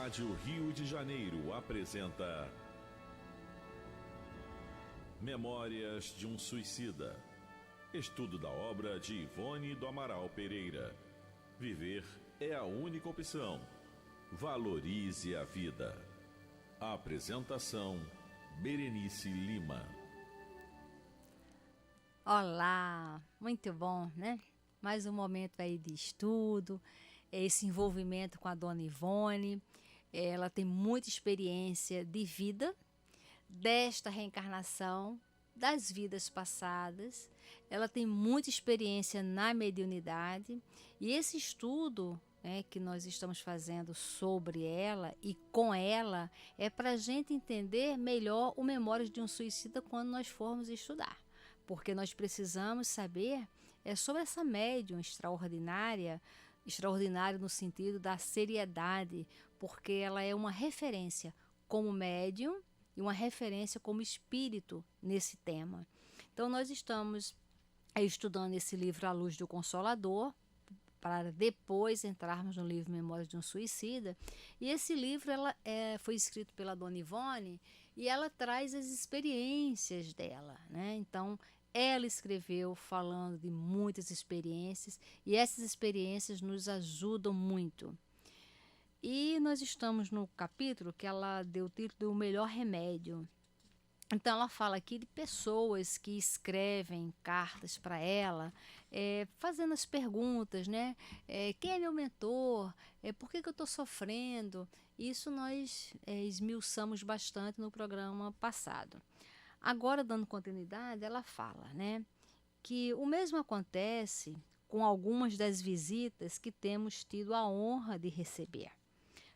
Rádio Rio de Janeiro apresenta Memórias de um Suicida. Estudo da obra de Ivone do Amaral Pereira. Viver é a única opção. Valorize a vida. Apresentação: Berenice Lima. Olá, muito bom, né? Mais um momento aí de estudo, esse envolvimento com a dona Ivone. Ela tem muita experiência de vida, desta reencarnação, das vidas passadas. Ela tem muita experiência na mediunidade e esse estudo, né, que nós estamos fazendo sobre ela e com ela é para a gente entender melhor o Memórias de um Suicida quando nós formos estudar. Porque nós precisamos saber sobre essa médium extraordinária no sentido da seriedade, porque ela é uma referência como médium e uma referência como espírito nesse tema. Então nós estamos estudando esse livro À Luz do Consolador, para depois entrarmos no livro Memórias de um Suicida. E esse livro foi escrito pela dona Ivone e ela traz as experiências dela, né? Então, ela escreveu falando de muitas experiências e essas experiências nos ajudam muito. E nós estamos no capítulo que ela deu o título do Melhor Remédio. Então ela fala aqui de pessoas que escrevem cartas para ela, fazendo as perguntas, né? Quem é meu mentor? Por que eu estou sofrendo? Isso nós esmiuçamos bastante no programa passado. Agora, dando continuidade, ela fala, né, que o mesmo acontece com algumas das visitas que temos tido a honra de receber.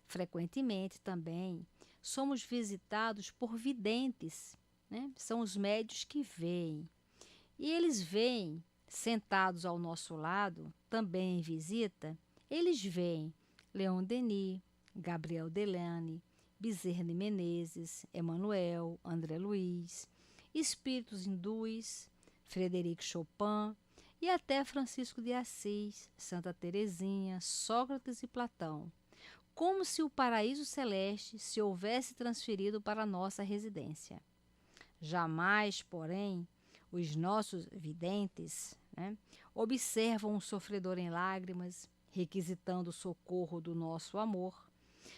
Frequentemente também somos visitados por videntes, né? São os médiuns que veem. E eles veem, sentados ao nosso lado, também em visita, eles veem Leon Denis, Gabriel Delane, Bezerra de Menezes, Emmanuel, André Luiz, espíritos hindus, Frederic Chopin e até Francisco de Assis, Santa Teresinha, Sócrates e Platão. Como se o paraíso celeste se houvesse transferido para a nossa residência. Jamais, porém, os nossos videntes, né, observam o sofredor em lágrimas, requisitando o socorro do nosso amor.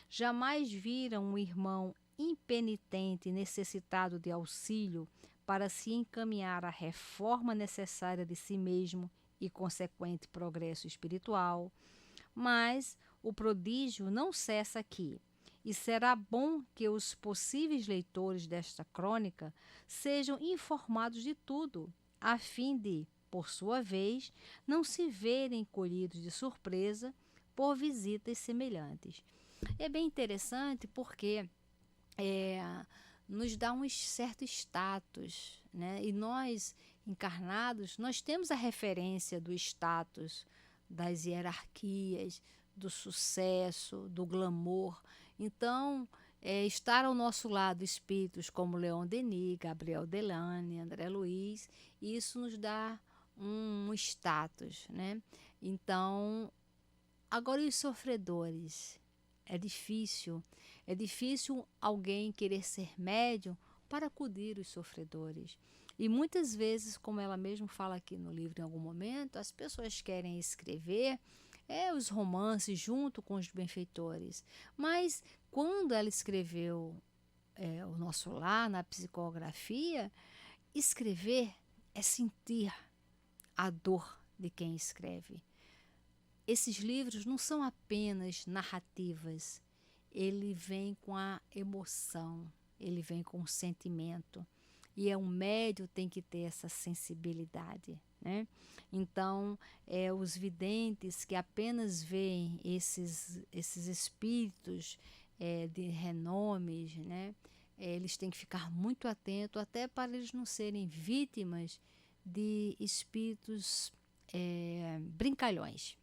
Jamais viram um irmão impenitente necessitado de auxílio para se encaminhar à reforma necessária de si mesmo e consequente progresso espiritual. Mas o prodígio não cessa aqui, e será bom que os possíveis leitores desta crônica sejam informados de tudo, a fim de, por sua vez, não se verem colhidos de surpresa por visitas semelhantes. É bem interessante porque nos dá um certo status, né? E nós, encarnados, nós temos a referência do status, das hierarquias, do sucesso, do glamour. Então, estar ao nosso lado espíritos como Leon Denis, Gabriel Delane, André Luiz, isso nos dá um status, né? Então, agora os sofredores. É difícil alguém querer ser médium para acudir os sofredores. E muitas vezes, como ela mesma fala aqui no livro em algum momento, as pessoas querem escrever os romances junto com os benfeitores. Mas quando ela escreveu O Nosso Lar, na psicografia, escrever é sentir a dor de quem escreve. Esses livros não são apenas narrativas, ele vem com a emoção, ele vem com o sentimento. E um médium tem que ter essa sensibilidade, né? Então, os videntes que apenas veem esses espíritos de renomes, né? Eles têm que ficar muito atentos, até para eles não serem vítimas de espíritos brincalhões.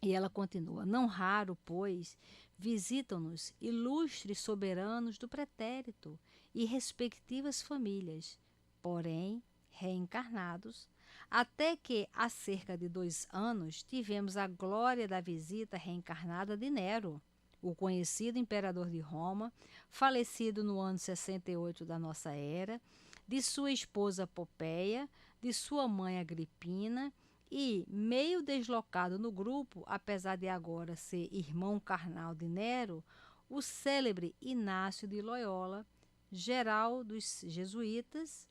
E ela continua: não raro, pois, visitam-nos ilustres soberanos do pretérito e respectivas famílias, porém reencarnados, até que há cerca de 2 anos tivemos a glória da visita reencarnada de Nero, o conhecido imperador de Roma, falecido no ano 68 da nossa era, de sua esposa Popeia, de sua mãe Agripina e, meio deslocado no grupo, apesar de agora ser irmão carnal de Nero, o célebre Inácio de Loyola, geral dos jesuítas,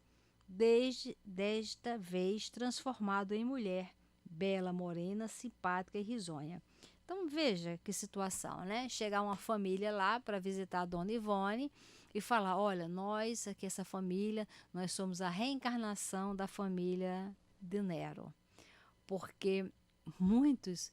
desta vez transformado em mulher, bela, morena, simpática e risonha. Então veja que situação, né? Chegar uma família lá para visitar a Dona Ivone e falar, olha, nós aqui, essa família, nós somos a reencarnação da família de Nero. Porque muitos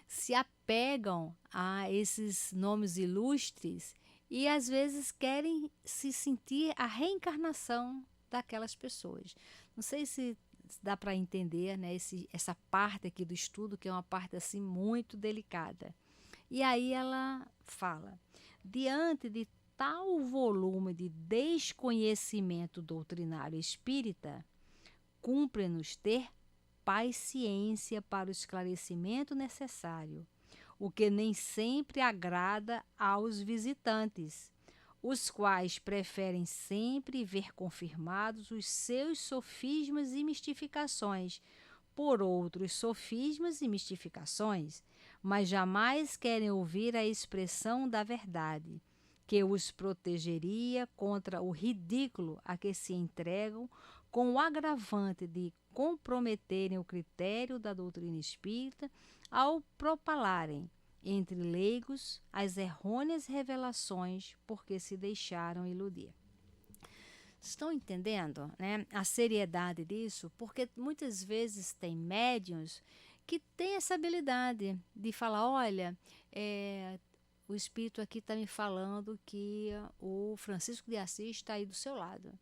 se apegam a esses nomes ilustres e às vezes querem se sentir a reencarnação daquelas pessoas. Não sei se dá para entender, né, essa parte aqui do estudo, que é uma parte assim muito delicada. E aí ela fala, diante de tal volume de desconhecimento doutrinário espírita, cumpre-nos ter paciência para o esclarecimento necessário, o que nem sempre agrada aos visitantes, os quais preferem sempre ver confirmados os seus sofismas e mistificações por outros sofismas e mistificações, mas jamais querem ouvir a expressão da verdade, que os protegeria contra o ridículo a que se entregam, com o agravante de comprometerem o critério da doutrina espírita ao propalarem entre leigos as errôneas revelações porque se deixaram iludir. Estão entendendo, né, a seriedade disso? Porque muitas vezes tem médiuns que têm essa habilidade de falar, olha, o espírito aqui está me falando que o Francisco de Assis está aí do seu lado.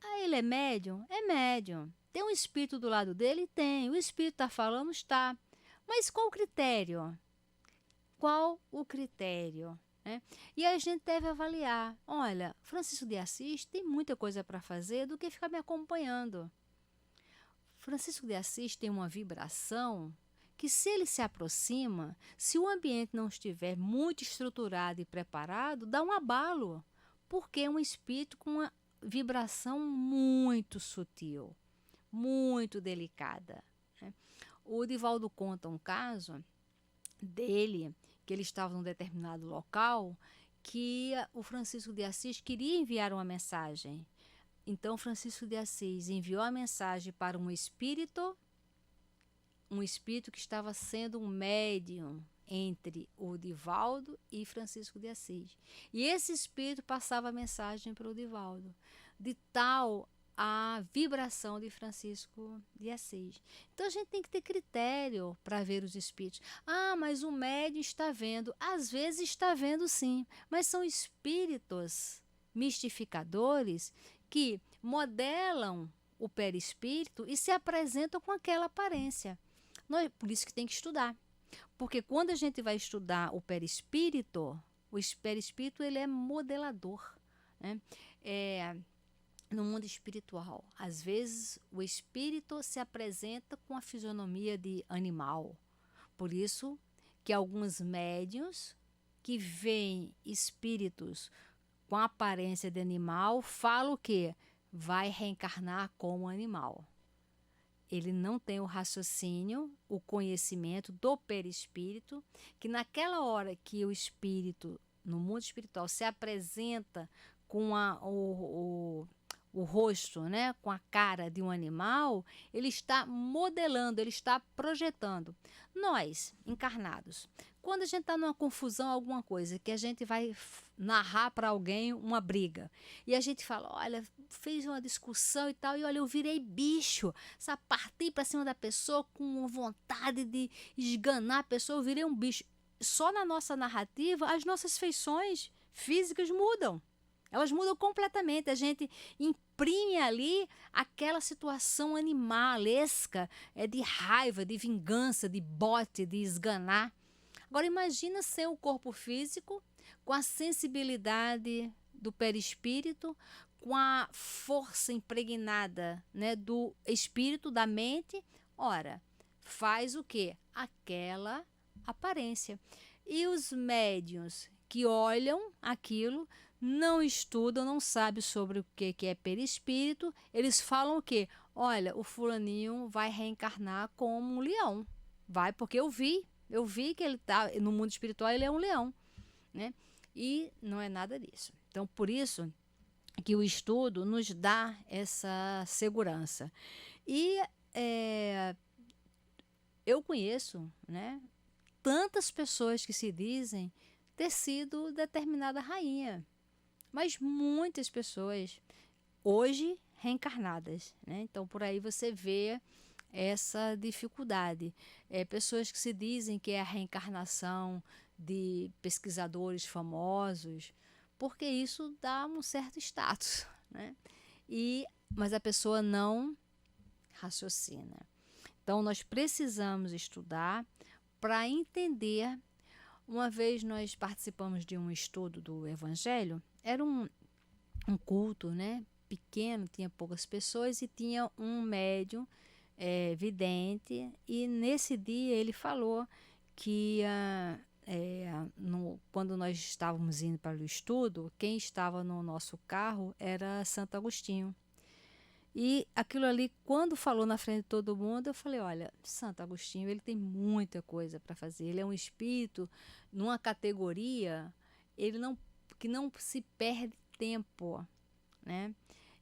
Aí ele é médium? É médium. Tem um espírito do lado dele? Tem. O espírito está falando? Está. Mas qual o critério? Qual o critério? Né? E a gente deve avaliar. Olha, Francisco de Assis tem muita coisa para fazer do que ficar me acompanhando. Francisco de Assis tem uma vibração que, se ele se aproxima, se o ambiente não estiver muito estruturado e preparado, dá um abalo, porque é um espírito com uma vibração muito sutil, muito delicada. Né? O Divaldo conta um caso dele, que ele estava num determinado local, que o Francisco de Assis queria enviar uma mensagem. Então, Francisco de Assis enviou a mensagem para um espírito que estava sendo um médium entre o Divaldo e Francisco de Assis. E esse espírito passava a mensagem para o Divaldo, de tal a vibração de Francisco de Assis. Então a gente tem que ter critério para ver os espíritos. Ah, mas o médium está vendo. Às vezes está vendo sim, mas são espíritos mistificadores que modelam o perispírito e se apresentam com aquela aparência. Por isso que tem que estudar. Porque quando a gente vai estudar o perispírito ele é modelador, né? No mundo espiritual, às vezes o espírito se apresenta com a fisionomia de animal. Por isso que alguns médiuns que veem espíritos com a aparência de animal falam que vai reencarnar como animal. Ele não tem o raciocínio, o conhecimento do perispírito, que naquela hora que o espírito, no mundo espiritual, se apresenta com o rosto, né, com a cara de um animal, ele está modelando, ele está projetando. Nós, encarnados, quando a gente está numa confusão, alguma coisa, que a gente vai narrar para alguém uma briga, e a gente fala, olha, fez uma discussão e tal, e olha, eu virei bicho, sabe, parti para cima da pessoa com vontade de esganar a pessoa, eu virei um bicho. Só na nossa narrativa, as nossas feições físicas mudam. Elas mudam completamente. A gente imprime ali aquela situação animalesca, de raiva, de vingança, de bote, de esganar. Agora imagina sem o corpo físico, com a sensibilidade do perispírito, com a força impregnada, né, do espírito, da mente. Ora, faz o quê? Aquela aparência. E os médiuns que olham aquilo, não estudam, não sabem sobre o que é perispírito, eles falam o quê? Olha, o fulaninho vai reencarnar como um leão. Vai, porque eu vi que ele tá no mundo espiritual, ele é um leão, né? E não é nada disso. Então, por isso que o estudo nos dá essa segurança. E eu conheço, né, tantas pessoas que se dizem ter sido determinada rainha, mas muitas pessoas hoje reencarnadas, né? Então por aí você vê essa dificuldade. Pessoas que se dizem que é a reencarnação de pesquisadores famosos, porque isso dá um certo status, né? Mas a pessoa não raciocina. Então nós precisamos estudar para entender. Uma vez nós participamos de um estudo do Evangelho, era um culto, né, pequeno, tinha poucas pessoas e tinha um médium vidente, e nesse dia ele falou que quando nós estávamos indo para o estudo, quem estava no nosso carro era Santo Agostinho. E aquilo ali, quando falou na frente de todo mundo, eu falei, olha, Santo Agostinho, ele tem muita coisa para fazer. Ele é um espírito numa categoria que não se perde tempo, né?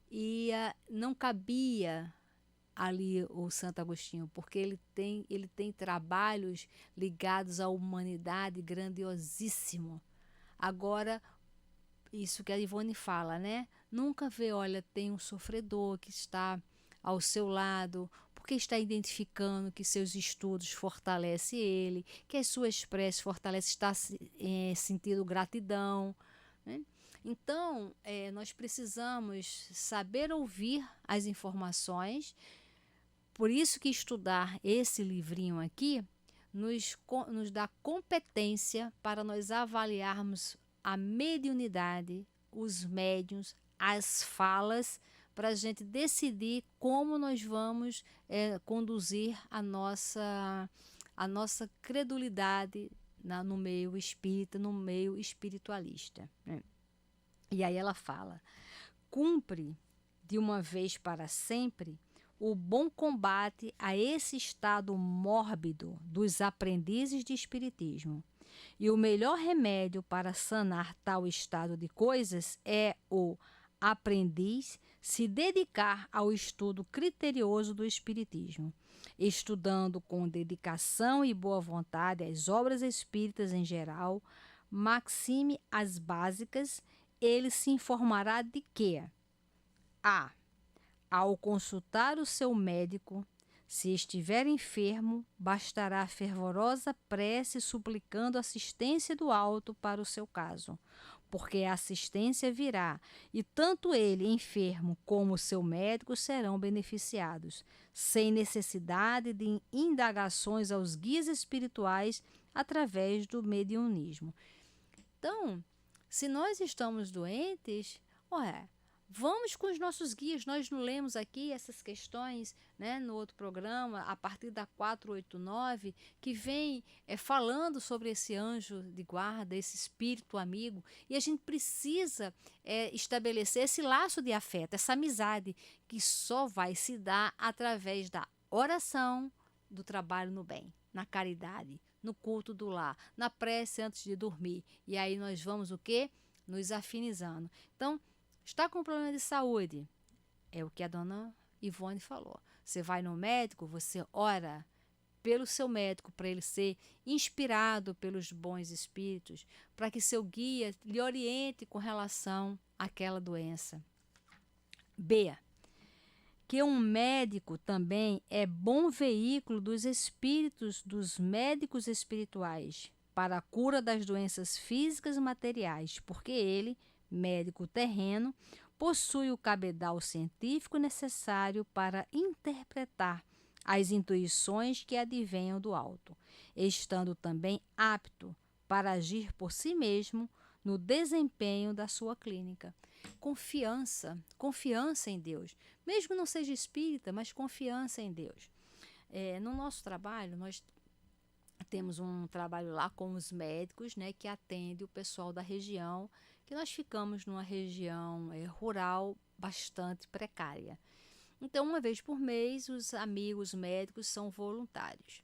E não cabia ali o Santo Agostinho, porque ele tem trabalhos ligados à humanidade grandiosíssimo. Agora, isso que a Ivone fala, né? Nunca vê, olha, tem um sofredor que está ao seu lado, porque está identificando que seus estudos fortalecem ele, que as suas preces fortalecem, está sentindo gratidão, né? Então, nós precisamos saber ouvir as informações, por isso que estudar esse livrinho aqui nos dá competência para nós avaliarmos a mediunidade, os médiuns, as falas, para a gente decidir como nós vamos conduzir a nossa credulidade no meio espírita, no meio espiritualista, né? E aí ela fala: cumpre de uma vez para sempre o bom combate a esse estado mórbido dos aprendizes de espiritismo. E o melhor remédio para sanar tal estado de coisas é o aprendiz se dedicar ao estudo criterioso do espiritismo, estudando com dedicação e boa vontade as obras espíritas em geral, maxime as básicas, ele se informará de que ao consultar o seu médico, se estiver enfermo, bastará fervorosa prece suplicando assistência do alto para o seu caso, porque a assistência virá, e tanto ele, enfermo, como o seu médico serão beneficiados, sem necessidade de indagações aos guias espirituais através do mediunismo. Então, se nós estamos doentes, vamos com os nossos guias. Nós não lemos aqui essas questões, né, no outro programa, a partir da 489, que vem falando sobre esse anjo de guarda, esse espírito amigo. E a gente precisa estabelecer esse laço de afeto, essa amizade, que só vai se dar através da oração, do trabalho no bem, na caridade, no culto do lar, na prece antes de dormir. E aí nós vamos o quê? Nos afinizando. Então, está com problema de saúde, é o que a dona Ivone falou. Você vai no médico, você ora pelo seu médico, para ele ser inspirado pelos bons espíritos, para que seu guia lhe oriente com relação àquela doença. B. Que um médico também é bom veículo dos espíritos, dos médicos espirituais, para a cura das doenças físicas e materiais, porque ele, médico terreno, possui o cabedal científico necessário para interpretar as intuições que advenham do alto, estando também apto para agir por si mesmo no desempenho da sua clínica. Confiança em Deus, mesmo não seja espírita, mas confiança em Deus. No nosso trabalho, nós temos um trabalho lá com os médicos, né, que atende o pessoal da região, que nós ficamos numa região rural bastante precária. Então, uma vez por mês, os amigos médicos são voluntários.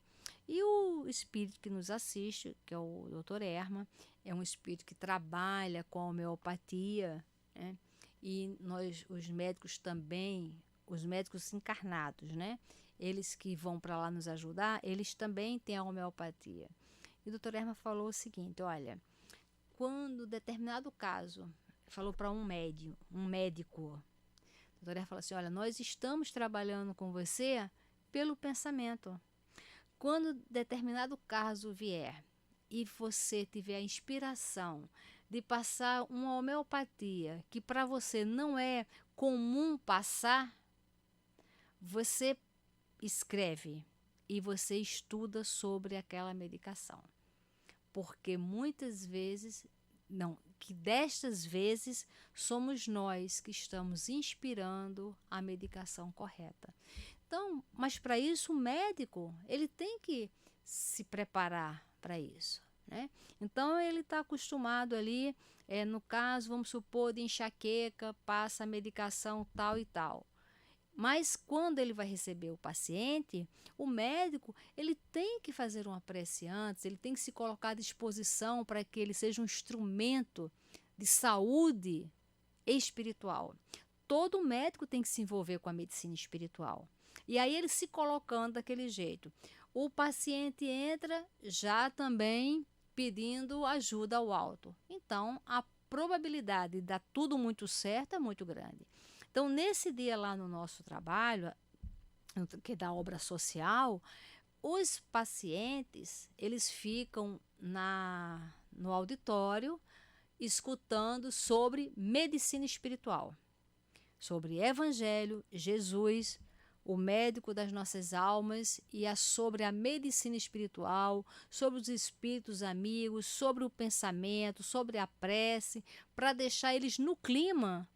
E o espírito que nos assiste, que é o Dr. Erma, é um espírito que trabalha com a homeopatia, né? E nós, os médicos também, os médicos encarnados, né? Eles que vão para lá nos ajudar, eles também têm a homeopatia. E o Dr. Erma falou o seguinte, olha, quando determinado caso, falou para um médico, o Dr. Erma falou assim, olha, nós estamos trabalhando com você pelo pensamento. Quando determinado caso vier e você tiver a inspiração de passar uma homeopatia que para você não é comum passar, você escreve e você estuda sobre aquela medicação. Porque muitas vezes, não, que destas vezes somos nós que estamos inspirando a medicação correta. Então, mas para isso o médico, ele tem que se preparar para isso, né? Então, ele está acostumado ali, no caso, vamos supor, de enxaqueca, passa a medicação tal e tal. Mas quando ele vai receber o paciente, o médico, ele tem que fazer uma prece antes, ele tem que se colocar à disposição para que ele seja um instrumento de saúde espiritual. Todo médico tem que se envolver com a medicina espiritual. E aí ele se colocando daquele jeito. O paciente entra já também pedindo ajuda ao alto. Então, a probabilidade de dar tudo muito certo é muito grande. Então, nesse dia lá no nosso trabalho, que é da obra social, os pacientes, eles ficam no auditório escutando sobre medicina espiritual, sobre Evangelho, Jesus, o médico das nossas almas, e sobre a medicina espiritual, sobre os espíritos amigos, sobre o pensamento, sobre a prece, para deixar eles no clima,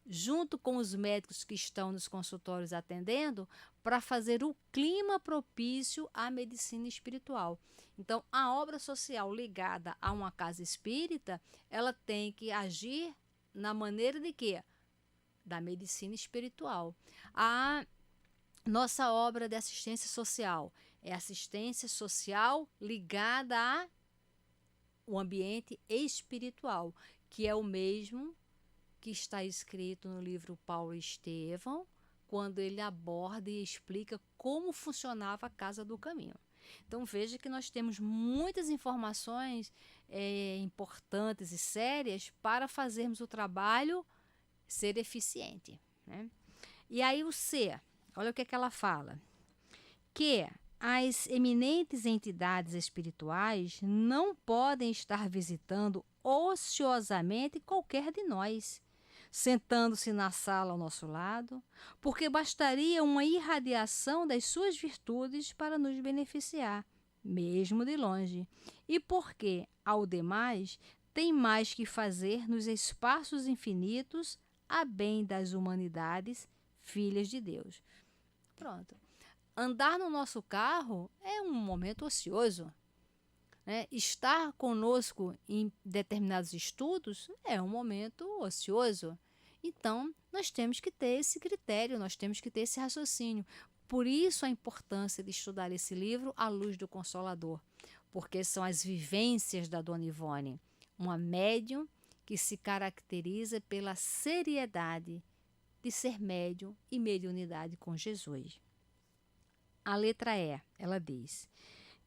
junto com os médicos que estão nos consultórios atendendo, para fazer o clima propício à medicina espiritual. Então, a obra social ligada a uma casa espírita, ela tem que agir na maneira de quê? Da medicina espiritual. A nossa obra de assistência social é assistência social ligada ao ambiente espiritual, que é o mesmo que está escrito no livro Paulo e Estevão, quando ele aborda e explica como funcionava a Casa do Caminho. Então veja que nós temos muitas informações importantes e sérias para fazermos o trabalho ser eficiente, né? E aí o C, olha o que ela fala, que as eminentes entidades espirituais não podem estar visitando ociosamente qualquer de nós, sentando-se na sala ao nosso lado, porque bastaria uma irradiação das suas virtudes para nos beneficiar, mesmo de longe, e porque, ao demais, tem mais que fazer nos espaços infinitos a bem das humanidades, filhas de Deus. Pronto. Andar no nosso carro é um momento ocioso, né? Estar conosco em determinados estudos é um momento ocioso. Então, nós temos que ter esse critério, nós temos que ter esse raciocínio. Por isso a importância de estudar esse livro à luz do Consolador, porque são as vivências da Dona Ivone, uma médium que se caracteriza pela seriedade de ser médium e mediunidade com Jesus. A letra E, ela diz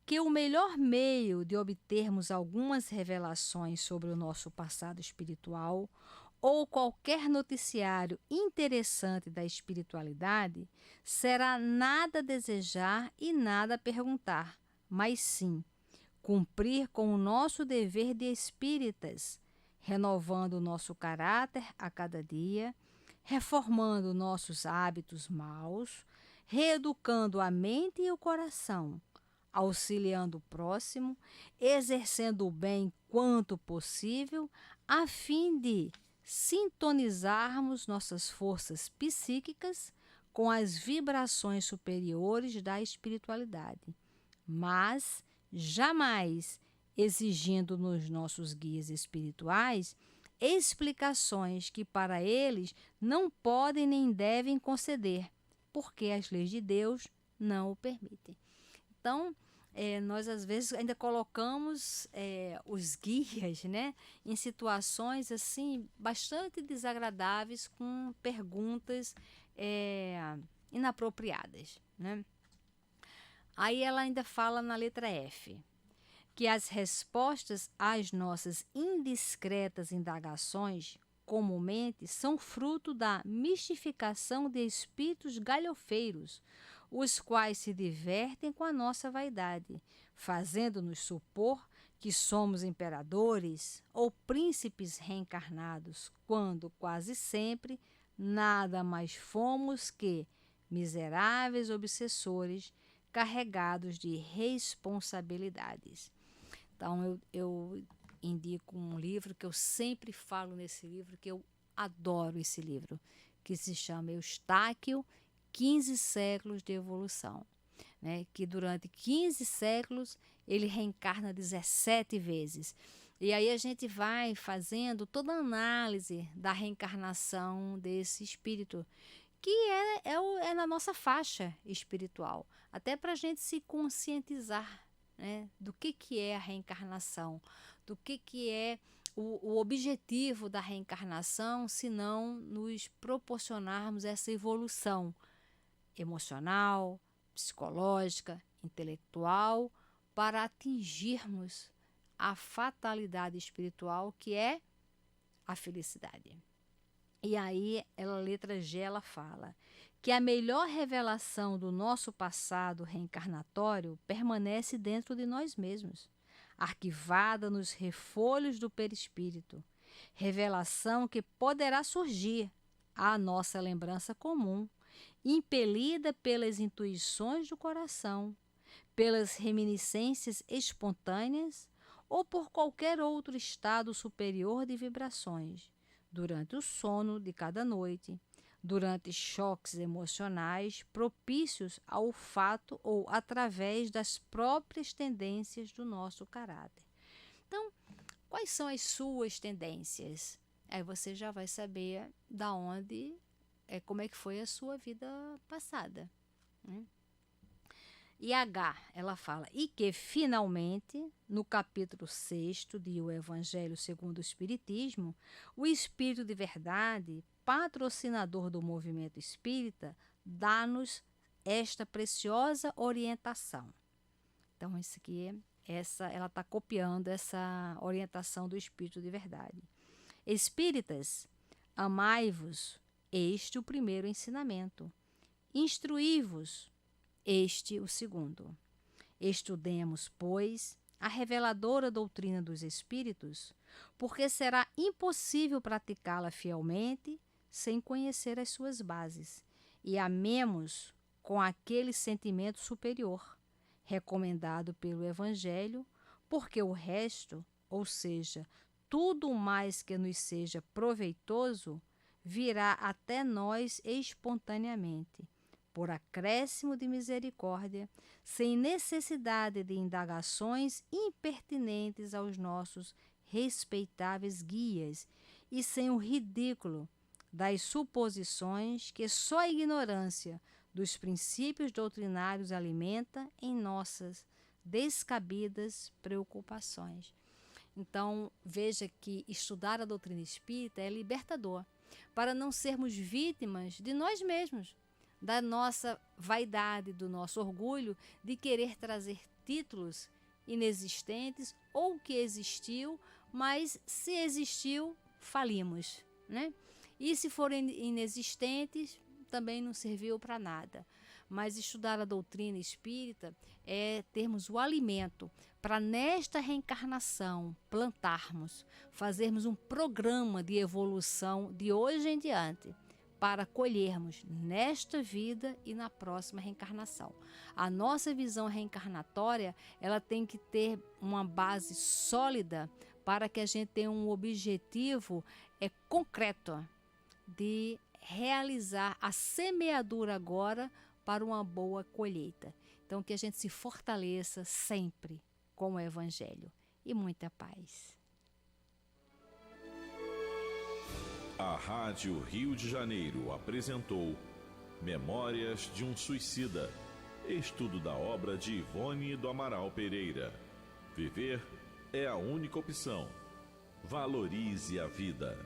que o melhor meio de obtermos algumas revelações sobre o nosso passado espiritual ou qualquer noticiário interessante da espiritualidade será nada desejar e nada perguntar, mas sim cumprir com o nosso dever de espíritas, renovando o nosso caráter a cada dia, reformando nossos hábitos maus, reeducando a mente e o coração, auxiliando o próximo, exercendo o bem quanto possível, a fim de sintonizarmos nossas forças psíquicas com as vibrações superiores da espiritualidade, mas jamais exigindo nos nossos guias espirituais explicações que para eles não podem nem devem conceder, porque as leis de Deus não o permitem. Então, nós às vezes ainda colocamos os guias, né, em situações assim bastante desagradáveis, com perguntas inapropriadas, né? Aí ela ainda fala na letra F, que as respostas às nossas indiscretas indagações comumente são fruto da mistificação de espíritos galhofeiros, os quais se divertem com a nossa vaidade, fazendo-nos supor que somos imperadores ou príncipes reencarnados, quando quase sempre nada mais fomos que miseráveis obsessores carregados de responsabilidades. Então, eu indico um livro que eu sempre falo nesse livro, que eu adoro esse livro, que se chama Eustáquio, 15 séculos de evolução, né? Que durante 15 séculos ele reencarna 17 vezes. E aí a gente vai fazendo toda a análise da reencarnação desse espírito, que é na nossa faixa espiritual, até para a gente se conscientizar, né, do que é a reencarnação, do que é o objetivo da reencarnação, se não nos proporcionarmos essa evolução emocional, psicológica, intelectual, para atingirmos a fatalidade espiritual, que é a felicidade. E aí, a letra G, ela fala que a melhor revelação do nosso passado reencarnatório permanece dentro de nós mesmos, arquivada nos refolhos do perispírito, revelação que poderá surgir à nossa lembrança comum, impelida pelas intuições do coração, pelas reminiscências espontâneas ou por qualquer outro estado superior de vibrações, durante o sono de cada noite, durante choques emocionais propícios ao fato ou através das próprias tendências do nosso caráter. Então, quais são as suas tendências? Aí você já vai saber da onde, como é que foi a sua vida passada, né? E H, ela fala, e que finalmente, no capítulo 6º de O Evangelho segundo o Espiritismo, o Espírito de Verdade, patrocinador do movimento espírita, dá-nos esta preciosa orientação. Então, isso aqui, ela está copiando essa orientação do Espírito de Verdade. Espíritas, amai-vos, este o primeiro ensinamento. Instruí-vos, este o segundo. Estudemos, pois, a reveladora doutrina dos Espíritos, porque será impossível praticá-la fielmente sem conhecer as suas bases, e amemos com aquele sentimento superior, recomendado pelo Evangelho, porque o resto, ou seja, tudo mais que nos seja proveitoso, virá até nós espontaneamente, por acréscimo de misericórdia, sem necessidade de indagações impertinentes aos nossos respeitáveis guias e sem o ridículo das suposições que só a ignorância dos princípios doutrinários alimenta em nossas descabidas preocupações. Então, veja que estudar a doutrina espírita é libertador, para não sermos vítimas de nós mesmos, da nossa vaidade, do nosso orgulho de querer trazer títulos inexistentes ou que existiu, mas se existiu, falimos, né? E se forem inexistentes, também não serviu para nada. Mas estudar a doutrina espírita é termos o alimento para, nesta reencarnação, plantarmos, fazermos um programa de evolução de hoje em diante, para colhermos nesta vida e na próxima reencarnação. A nossa visão reencarnatória, ela tem que ter uma base sólida para que a gente tenha um objetivo concreto de realizar a semeadura agora para uma boa colheita. Então, que a gente se fortaleça sempre com o Evangelho. E muita paz. A Rádio Rio de Janeiro apresentou Memórias de um Suicida, estudo da obra de Ivone do Amaral Pereira. Viver é a única opção. Valorize a vida.